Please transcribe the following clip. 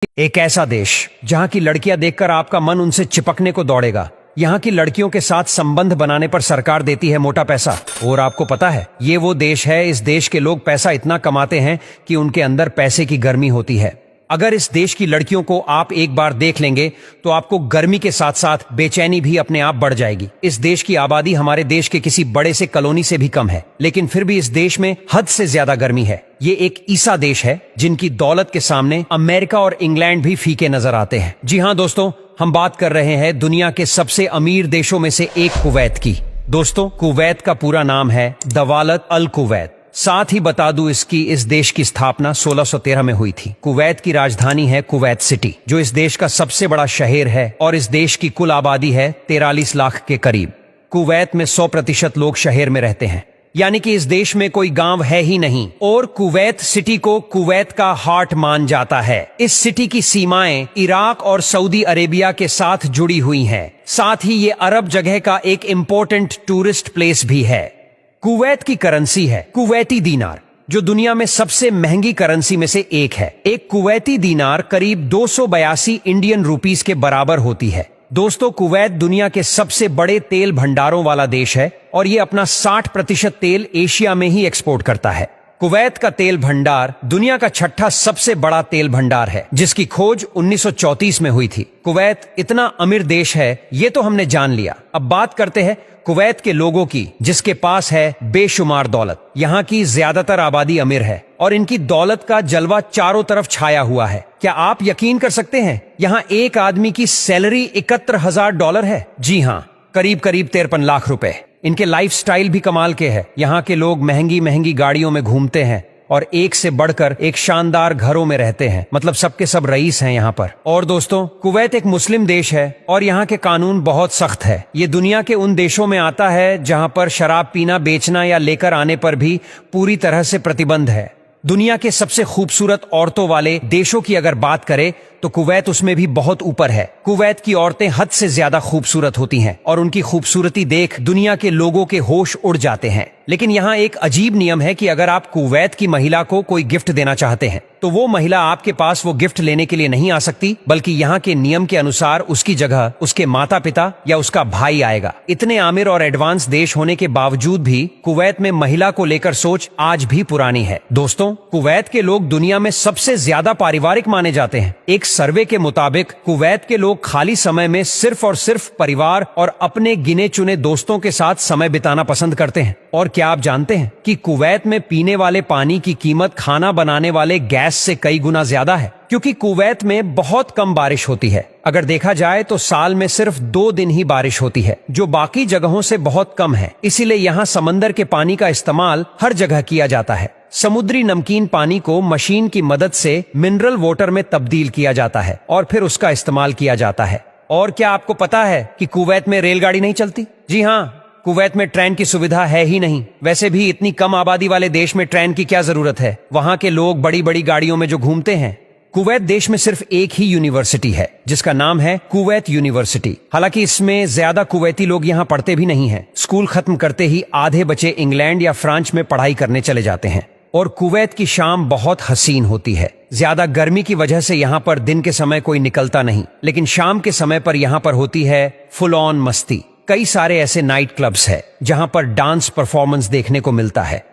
एक ऐसा देश जहां की लड़कियां देखकर आपका मन उनसे चिपकने को दौड़ेगा। यहाँ की लड़कियों के साथ संबंध बनाने पर सरकार देती है मोटा पैसा। और आपको पता है, ये वो देश है, इस देश के लोग पैसा इतना कमाते हैं कि उनके अंदर पैसे की गर्मी होती है। अगर इस देश की लड़कियों को आप एक बार देख लेंगे तो आपको गर्मी के साथ साथ बेचैनी भी अपने आप बढ़ जाएगी। इस देश की आबादी हमारे देश के किसी बड़े से कॉलोनी से भी कम है, लेकिन फिर भी इस देश में हद से ज्यादा गर्मी है। ये एक ईसा देश है जिनकी दौलत के सामने अमेरिका और इंग्लैंड भी फीके नजर आते हैं। जी हाँ दोस्तों, हम बात कर रहे हैं दुनिया के सबसे अमीर देशों में से एक कुवैत की। दोस्तों, कुवैत का पूरा नाम है दवालत अल कुवैत। साथ ही बता दूं, इस देश की स्थापना 1613 में हुई थी। कुवैत की राजधानी है कुवैत सिटी, जो इस देश का सबसे बड़ा शहर है और इस देश की कुल आबादी है 43 लाख के करीब। कुवैत में 100% लोग शहर में रहते हैं, यानी कि इस देश में कोई गांव है ही नहीं। और कुवैत सिटी को कुवैत का हार्ट मान जाता है। इस सिटी की सीमाएं इराक और सऊदी अरेबिया के साथ जुड़ी हुई हैं। साथ ही ये अरब जगह का एक इम्पोर्टेंट टूरिस्ट प्लेस भी है। कुवैत की करेंसी है कुवैती दीनार, जो दुनिया में सबसे महंगी करेंसी में से एक है। एक कुवैती दीनार करीब 282 इंडियन रुपीस के बराबर होती है। दोस्तों, कुवैत दुनिया के सबसे बड़े तेल भंडारों वाला देश है और ये अपना 60% तेल एशिया में ही एक्सपोर्ट करता है। कुवैत का तेल भंडार दुनिया का 6ठा सबसे बड़ा तेल भंडार है, जिसकी खोज 1934 में हुई थी। कुवैत इतना अमीर देश है, ये तो हमने जान लिया। अब बात करते हैं कुवैत के लोगों की, जिसके पास है बेशुमार दौलत। यहाँ की ज्यादातर आबादी अमीर है और इनकी दौलत का जलवा चारों तरफ छाया हुआ है। क्या आप यकीन कर सकते हैं, यहाँ एक आदमी की सैलरी $71,000 है। जी हाँ, करीब 53 लाख रुपए। इनके लाइफस्टाइल भी कमाल के हैं। यहाँ के लोग महंगी महंगी गाड़ियों में घूमते हैं और एक से बढ़कर एक शानदार घरों में रहते हैं। मतलब सबके सब रईस हैं यहाँ पर। और दोस्तों, कुवैत एक मुस्लिम देश है और यहाँ के कानून बहुत सख्त है। ये दुनिया के उन देशों में आता है जहाँ पर शराब पीना, बेचना या लेकर आने पर भी पूरी तरह से प्रतिबंध है। दुनिया के सबसे खूबसूरत औरतों वाले देशों की अगर बात करें तो कुवैत उसमें भी बहुत ऊपर है। कुवैत की औरतें हद से ज्यादा खूबसूरत होती हैं और उनकी खूबसूरती देख दुनिया के लोगों के होश उड़ जाते हैं। लेकिन यहाँ एक अजीब नियम है कि अगर आप कुवैत की महिला को कोई गिफ्ट देना चाहते हैं तो वो महिला आपके पास वो गिफ्ट लेने के लिए नहीं आ सकती, बल्कि यहाँ के नियम के अनुसार उसकी जगह उसके माता पिता या उसका भाई आएगा। इतने आमिर और एडवांस देश होने के बावजूद भी कुवैत में महिला को लेकर सोच आज भी पुरानी है। दोस्तों, कुवैत के लोग दुनिया में सबसे ज्यादा पारिवारिक माने जाते हैं। एक सर्वे के मुताबिक कुवैत के लोग खाली समय में सिर्फ और सिर्फ परिवार और अपने गिने चुने दोस्तों के साथ समय बिताना पसंद करते हैं। और क्या आप जानते हैं कि कुवैत में पीने वाले पानी की कीमत खाना बनाने वाले गैस से कई गुना ज्यादा है, क्योंकि कुवैत में बहुत कम बारिश होती है। अगर देखा जाए तो साल में सिर्फ 2 दिन ही बारिश होती है, जो बाकी जगहों से बहुत कम है। इसीलिए यहाँ समंदर के पानी का इस्तेमाल हर जगह किया जाता है। समुद्री नमकीन पानी को मशीन की मदद से मिनरल वाटर में तब्दील किया जाता है और फिर उसका इस्तेमाल किया जाता है। और क्या आपको पता है कि कुवैत में रेलगाड़ी नहीं चलती? जी हाँ, कुवैत में ट्रेन की सुविधा है ही नहीं। वैसे भी इतनी कम आबादी वाले देश में ट्रेन की क्या जरूरत है? वहाँ के लोग बड़ी बड़ी गाड़ियों में जो घूमते हैं। कुवैत देश में सिर्फ एक ही यूनिवर्सिटी है, जिसका नाम है कुवैत यूनिवर्सिटी। हालांकि इसमें ज्यादा कुवैती लोग यहाँ पढ़ते भी नहीं हैं। स्कूल खत्म करते ही आधे बच्चे इंग्लैंड या फ्रांस में पढ़ाई करने चले जाते हैं। और कुवैत की शाम बहुत हसीन होती है। ज्यादा गर्मी की वजह से यहाँ पर दिन के समय कोई निकलता नहीं, लेकिन शाम के समय पर यहाँ पर होती है फुल ऑन मस्ती। कई सारे ऐसे नाइट क्लब्स है जहाँ पर डांस परफॉर्मेंस देखने को मिलता है।